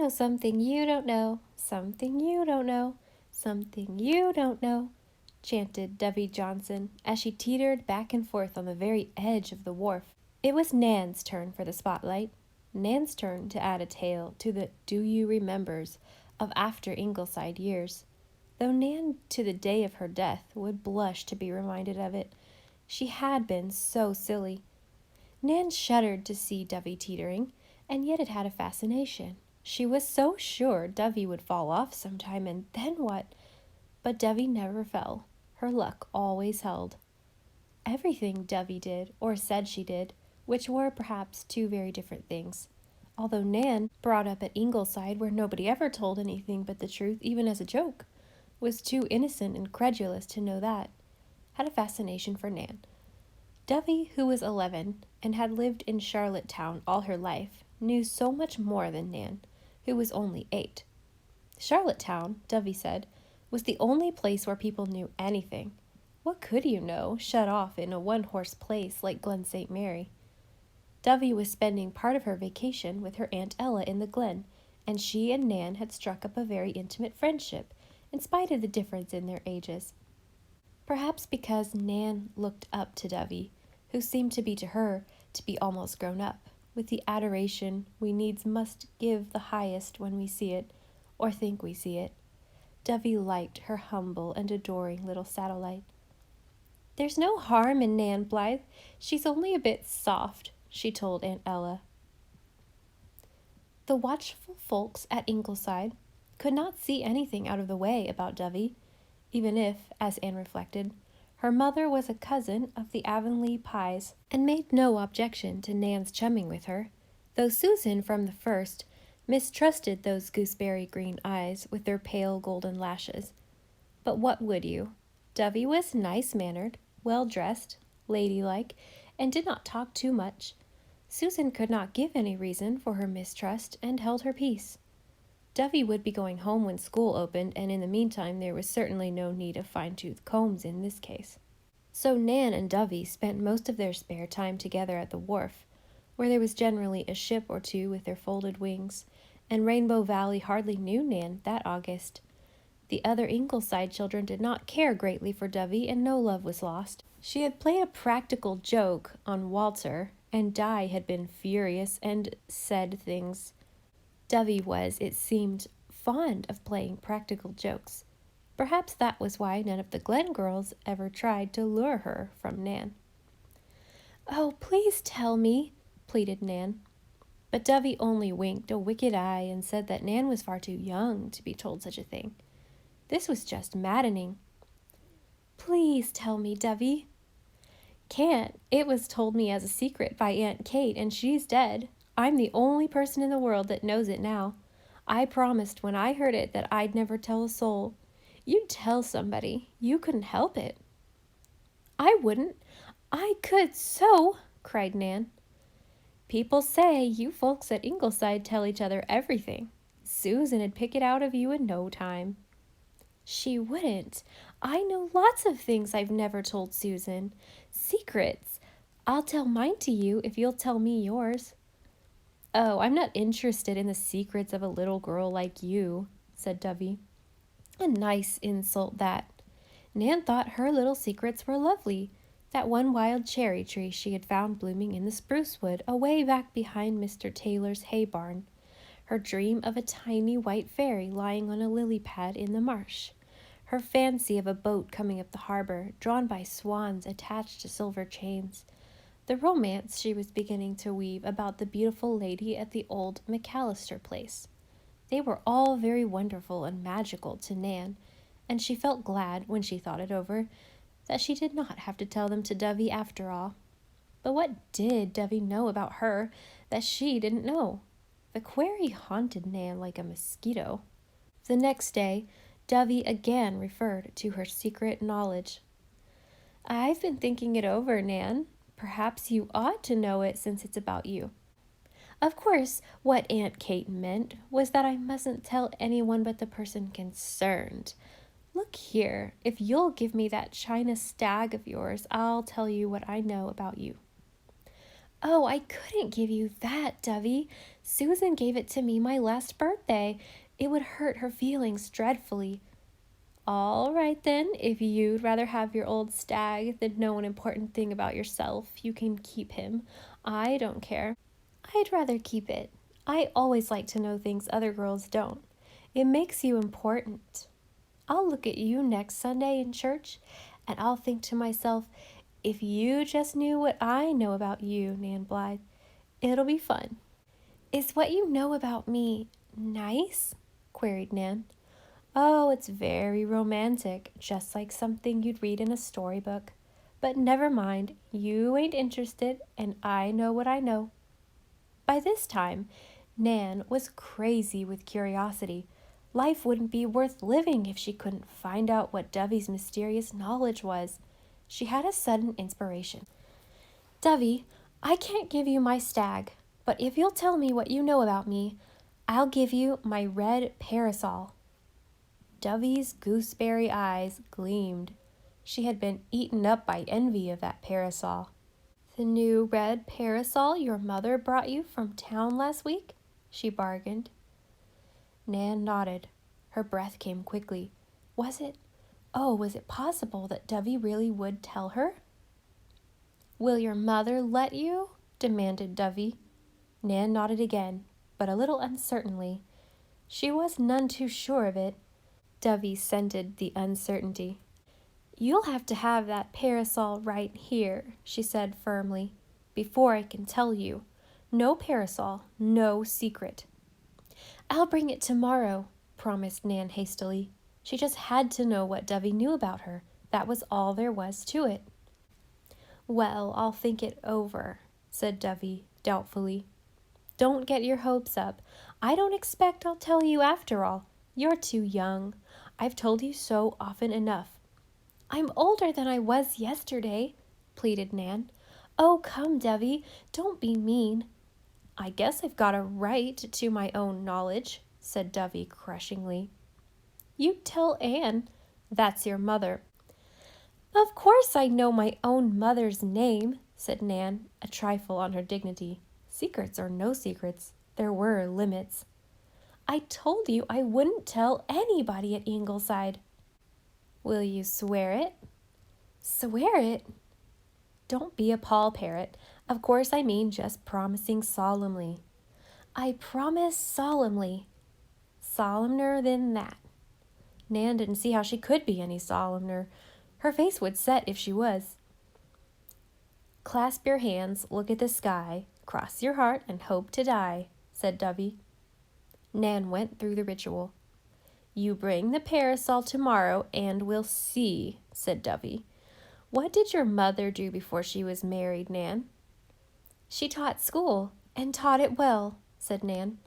know something you don't know, something you don't know, something you don't know, chanted Debbie Johnson as she teetered back and forth on the very edge of the wharf. It was Nan's turn for the spotlight. Nan's turn to add a tale to the do you remembers of after Ingleside years. Though Nan, to the day of her death, would blush to be reminded of it. She had been so silly. Nan shuddered to see Dovey teetering, and yet it had a fascination. She was so sure Dovey would fall off sometime, and then what? But Dovey never fell. Her luck always held. Everything Dovey did, or said she did, which were perhaps two very different things. Although Nan, brought up at Ingleside where nobody ever told anything but the truth, even as a joke, was too innocent and credulous to know that, had a fascination for Nan. Dovey, who was 11 and had lived in Charlottetown all her life, knew so much more than Nan, who was only 8. Charlottetown, Dovey said, was the only place where people knew anything. What could you know, shut off in a one-horse place like Glen St. Mary? Dovey was spending part of her vacation with her Aunt Ella in the Glen, and she and Nan had struck up a very intimate friendship, in spite of the difference in their ages. Perhaps because Nan looked up to Dovey, who seemed to be to her to be almost grown up, with the adoration we needs must give the highest when we see it, or think we see it. Dovey liked her humble and adoring little satellite. "There's no harm in Nan Blythe. She's only a bit soft," she told Aunt Ella. The watchful folks at Ingleside could not see anything out of the way about Dovey, even if, as Anne reflected, her mother was a cousin of the Avonlea Pyes and made no objection to Nan's chumming with her, though Susan from the first mistrusted those gooseberry green eyes with their pale golden lashes. But what would you? Dovey was nice-mannered, well-dressed, ladylike, and did not talk too much. Susan could not give any reason for her mistrust and held her peace. Dovey would be going home when school opened, and in the meantime there was certainly no need of fine-tooth combs in this case. So Nan and Dovey spent most of their spare time together at the wharf, where there was generally a ship or two with their folded wings, and Rainbow Valley hardly knew Nan that August. The other Ingleside children did not care greatly for Dovey, and no love was lost. She had played a practical joke on Walter, and Di had been furious and said things. Dovey was, it seemed, fond of playing practical jokes. Perhaps that was why none of the Glen girls ever tried to lure her from Nan. "Oh, please tell me," pleaded Nan. But Dovey only winked a wicked eye and said that Nan was far too young to be told such a thing. This was just maddening. "Please tell me, Dovey." "Can't. It was told me as a secret by Aunt Kate, and she's dead. I'm the only person in the world that knows it now. I promised when I heard it that I'd never tell a soul. You'd tell somebody. You couldn't help it." "I wouldn't. I could so," cried Nan. "People say you folks at Ingleside tell each other everything. Susan'd pick it out of you in no time." "She wouldn't. I know lots of things I've never told Susan. Secrets. I'll tell mine to you if you'll tell me yours." "Oh, I'm not interested in the secrets of a little girl like you," said Dovey. A nice insult, that. Nan thought her little secrets were lovely. That one wild cherry tree she had found blooming in the spruce wood away back behind Mr. Taylor's hay barn. Her dream of a tiny white fairy lying on a lily pad in the marsh. Her fancy of a boat coming up the harbor, drawn by swans attached to silver chains. The romance she was beginning to weave about the beautiful lady at the old McAllister place. They were all very wonderful and magical to Nan, and she felt glad, when she thought it over, that she did not have to tell them to Dovey after all. But what did Dovey know about her that she didn't know? The query haunted Nan like a mosquito. The next day, Dovey again referred to her secret knowledge. "I've been thinking it over, Nan. Perhaps you ought to know it since it's about you. Of course, what Aunt Kate meant was that I mustn't tell anyone but the person concerned. Look here, if you'll give me that china stag of yours, I'll tell you what I know about you." Oh, I couldn't give you that, Dovey. Susan gave it to me my last birthday. It would hurt her feelings dreadfully. All right then, if you'd rather have your old stag than know an important thing about yourself, you can keep him. I don't care. I'd rather keep it. I always like to know things other girls don't. It makes you important. I'll look at you next Sunday in church, and I'll think to myself, if you just knew what I know about you, Nan Blythe, it'll be fun. Is what you know about me nice? Queried Nan. Oh, it's very romantic, just like something you'd read in a storybook. But never mind, you ain't interested, and I know what I know. By this time, Nan was crazy with curiosity. Life wouldn't be worth living if she couldn't find out what Dovey's mysterious knowledge was. She had a sudden inspiration. Dovey, I can't give you my stag, but if you'll tell me what you know about me, I'll give you my red parasol. Dovey's gooseberry eyes gleamed. She had been eaten up by envy of that parasol. The new red parasol your mother brought you from town last week? She bargained. Nan nodded. Her breath came quickly. Was it possible that Dovey really would tell her? Will your mother let you? Demanded Dovey. Nan nodded again, but a little uncertainly. She was none too sure of it. Dovey scented the uncertainty. You'll have to have that parasol right here, she said firmly, before I can tell you. No parasol, no secret. I'll bring it tomorrow, promised Nan hastily. She just had to know what Dovey knew about her. That was all there was to it. Well, I'll think it over, said Dovey doubtfully. Don't get your hopes up. I don't expect I'll tell you after all. You're too young. I've told you so often enough. I'm older than I was yesterday, pleaded Nan. Oh, come, Dovey, don't be mean. I guess I've got a right to my own knowledge, said Dovey crushingly. You tell Anne. That's your mother. Of course I know my own mother's name, said Nan, a trifle on her dignity. Secrets or no secrets, there were limits. I told you I wouldn't tell anybody at Ingleside. Will you swear it? Swear it? Don't be a Paul parrot. Of course I mean just promising solemnly. I promise solemnly. Solemner than that. Nan didn't see how she could be any solemner. Her face would set if she was. Clasp your hands, look at the sky, cross your heart, and hope to die, said Dovey. Nan went through the ritual. You bring the parasol tomorrow, and we'll see, said Dovey. What did your mother do before she was married, Nan? She taught school, and taught it well, said Nan.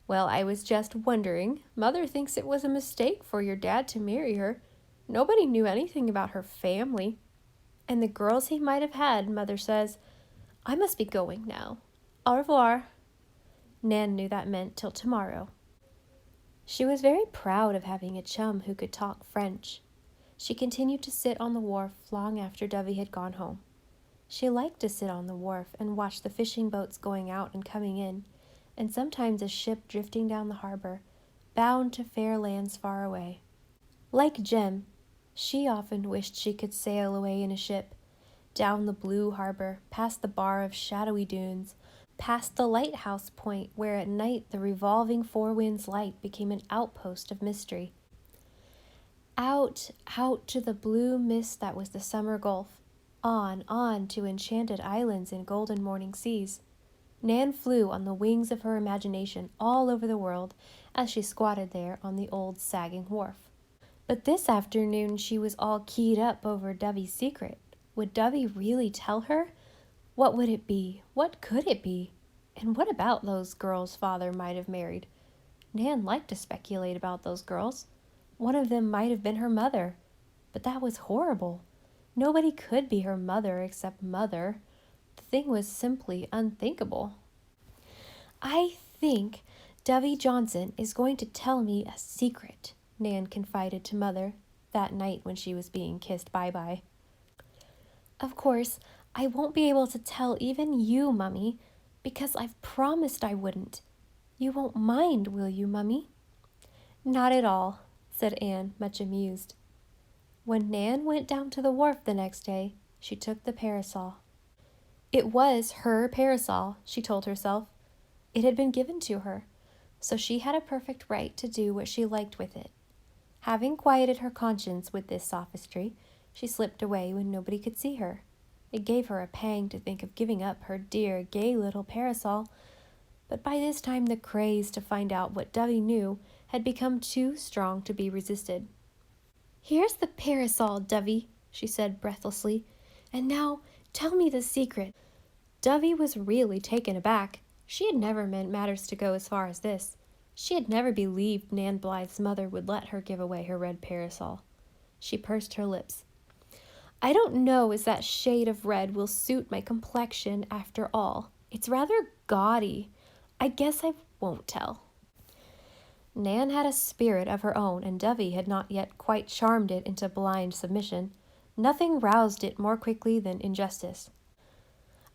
Well, I was just wondering. Mother thinks it was a mistake for your dad to marry her. Nobody knew anything about her family. And the girls he might have had, Mother says. I must be going now. Au revoir. Nan knew that meant till tomorrow. She was very proud of having a chum who could talk French. She continued to sit on the wharf long after Dovey had gone home. She liked to sit on the wharf and watch the fishing boats going out and coming in, and sometimes a ship drifting down the harbor, bound to fair lands far away. Like Jem, she often wished she could sail away in a ship, down the blue harbor, past the bar of shadowy dunes, past the lighthouse point where at night the revolving Four Winds light became an outpost of mystery. Out to the blue mist that was the summer gulf, on to enchanted islands and golden morning seas. Nan flew on the wings of her imagination all over the world as she squatted there on the old sagging wharf. But this afternoon she was all keyed up over Dovey's secret. Would Dovey really tell her? What would it be? What could it be? And what about those girls father might have married? Nan liked to speculate about those girls. One of them might have been her mother. But that was horrible. Nobody could be her mother except Mother. The thing was simply unthinkable. I think Dovey Johnson is going to tell me a secret, Nan confided to Mother that night when she was being kissed bye-bye. Of course, I won't be able to tell even you, Mummy, because I've promised I wouldn't. You won't mind, will you, Mummy?" "Not at all," said Anne, much amused. When Nan went down to the wharf the next day, she took the parasol. It was her parasol, she told herself. It had been given to her, so she had a perfect right to do what she liked with it. Having quieted her conscience with this sophistry, she slipped away when nobody could see her. It gave her a pang to think of giving up her dear, gay little parasol, but by this time the craze to find out what Dovey knew had become too strong to be resisted. "Here's the parasol, Dovey," she said breathlessly, "and now tell me the secret." Dovey was really taken aback. She had never meant matters to go as far as this. She had never believed Nan Blythe's mother would let her give away her red parasol. She pursed her lips. "I don't know as that shade of red will suit my complexion after all. It's rather gaudy. I guess I won't tell." Nan had a spirit of her own, and Dovey had not yet quite charmed it into blind submission. Nothing roused it more quickly than injustice.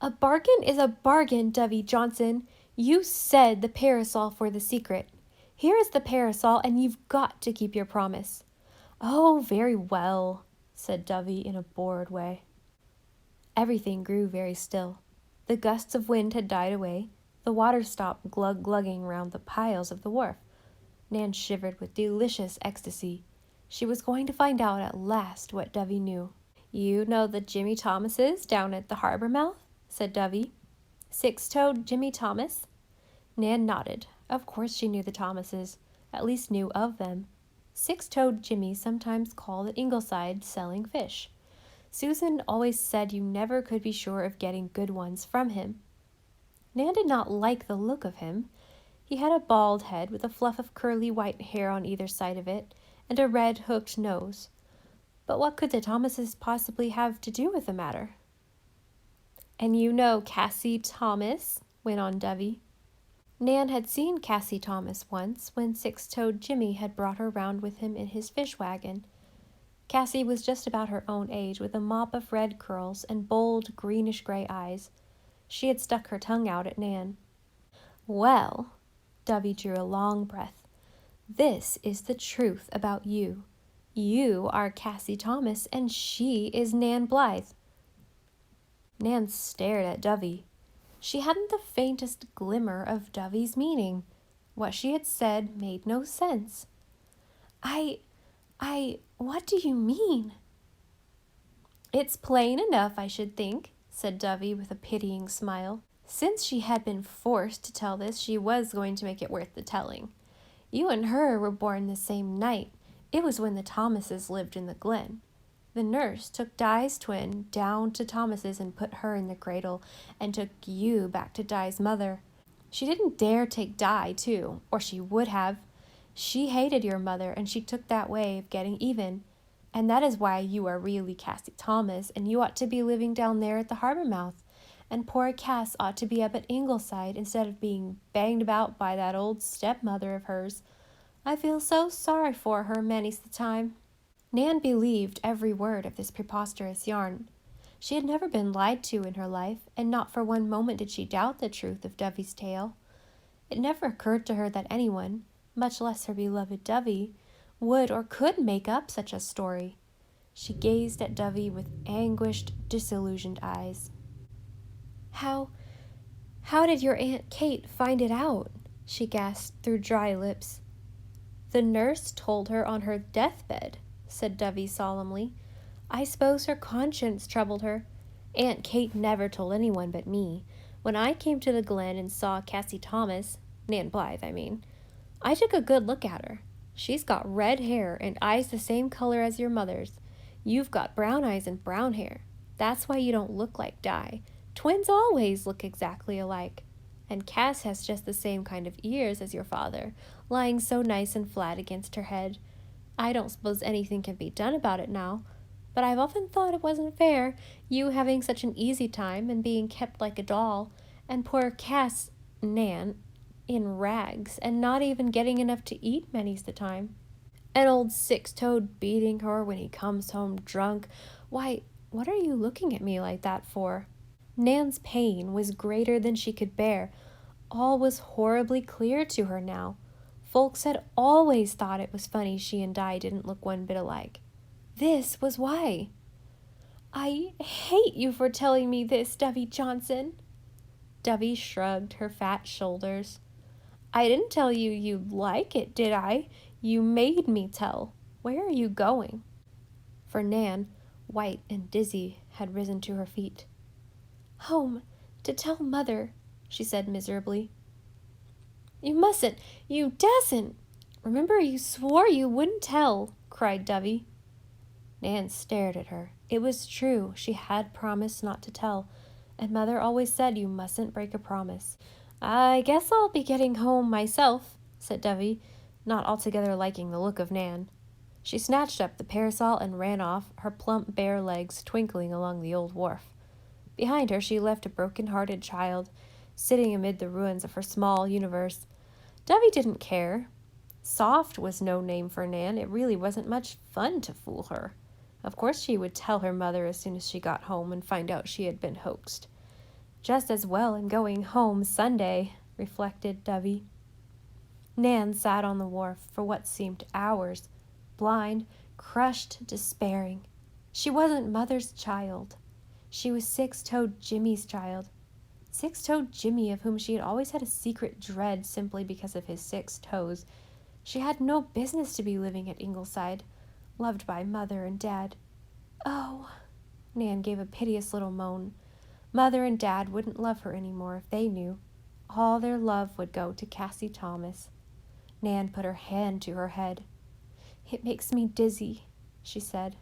"A bargain is a bargain, Dovey Johnson. You said the parasol for the secret. Here is the parasol, and you've got to keep your promise." "Oh, very well," said Dovey in a bored way. Everything grew very still. The gusts of wind had died away. The water stopped glug-glugging round the piles of the wharf. Nan shivered with delicious ecstasy. She was going to find out at last what Dovey knew. "You know the Jimmy Thomases down at the harbor mouth?" said Dovey. "Six-toed Jimmy Thomas?" Nan nodded. Of course she knew the Thomases, at least knew of them. Six-toed Jimmy sometimes called at Ingleside selling fish. Susan always said you never could be sure of getting good ones from him. Nan did not like the look of him. He had a bald head with a fluff of curly white hair on either side of it, and a red hooked nose. But what could the Thomases possibly have to do with the matter? "And you know Cassie Thomas?" went on Dovey. Nan had seen Cassie Thomas once when Six-toed Jimmy had brought her round with him in his fish wagon. Cassie was just about her own age, with a mop of red curls and bold greenish-gray eyes. She had stuck her tongue out at Nan. "Well," Dovey drew a long breath, "this is the truth about you. You are Cassie Thomas, and she is Nan Blythe." Nan stared at Dovey. She hadn't the faintest glimmer of Dovey's meaning. What she had said made no sense. What do you mean?" "It's plain enough, I should think," said Dovey with a pitying smile. Since she had been forced to tell this, she was going to make it worth the telling. "You and her were born the same night. It was when the Thomases lived in the Glen. The nurse took Di's twin down to Thomas's and put her in the cradle, and took you back to Di's mother. She didn't dare take Di, too, or she would have. She hated your mother, and she took that way of getting even. And that is why you are really Cassie Thomas, and you ought to be living down there at the harbor mouth. And poor Cass ought to be up at Ingleside instead of being banged about by that old stepmother of hers. I feel so sorry for her many's the time." Nan believed every word of this preposterous yarn. She had never been lied to in her life, and not for one moment did she doubt the truth of Dovey's tale. It never occurred to her that anyone, much less her beloved Dovey, would or could make up such a story. She gazed at Dovey with anguished, disillusioned eyes. How did your Aunt Kate find it out?" she gasped through dry lips. "The nurse told her on her deathbed," said Dovey solemnly. "I suppose her conscience troubled her. Aunt Kate never told anyone but me. When I came to the Glen and saw Cassie Thomas, Nan Blythe, I mean, I took a good look at her. She's got red hair and eyes the same color as your mother's. You've got brown eyes and brown hair. That's why you don't look like Di. Twins always look exactly alike. And Cass has just the same kind of ears as your father, lying so nice and flat against her head. I don't suppose anything can be done about it now, but I've often thought it wasn't fair, you having such an easy time and being kept like a doll, and poor Cass, Nan, in rags, and not even getting enough to eat many's the time. And old Six-toed beating her when he comes home drunk. Why, What are you looking at me like that for?" Nan's pain was greater than she could bear. All was horribly clear to her now. Folks had always thought it was funny she and Di didn't look one bit alike. This was why. "I hate you for telling me this, Dovey Johnson." Dovey shrugged her fat shoulders. "I didn't tell you you'd like it, did I? You made me tell. Where are you going?" For Nan, white and dizzy, had risen to her feet. "Home, to tell Mother," she said miserably. "You mustn't! You dasn't! Remember you swore you wouldn't tell," cried Dovey. Nan stared at her. It was true, she had promised not to tell, and Mother always said you mustn't break a promise. "I guess I'll be getting home myself," said Dovey, not altogether liking the look of Nan. She snatched up the parasol and ran off, her plump bare legs twinkling along the old wharf. Behind her she left a broken-hearted child, sitting amid the ruins of her small universe. Dovey didn't care. Soft was no name for Nan. It really wasn't much fun to fool her. Of course she would tell her mother as soon as she got home and find out she had been hoaxed. Just as well in going home Sunday, reflected Dovey. Nan sat on the wharf for what seemed hours, blind, crushed, despairing. She wasn't Mother's child. She was Six-Toed Jimmy's child. Six-Toed Jimmy, of whom she had always had a secret dread simply because of his 6 toes. She had no business to be living at Ingleside, loved by Mother and Dad. Oh, Nan gave a piteous little moan. Mother and Dad wouldn't love her anymore if they knew. All their love would go to Cassie Thomas. Nan put her hand to her head. "It makes me dizzy," she said.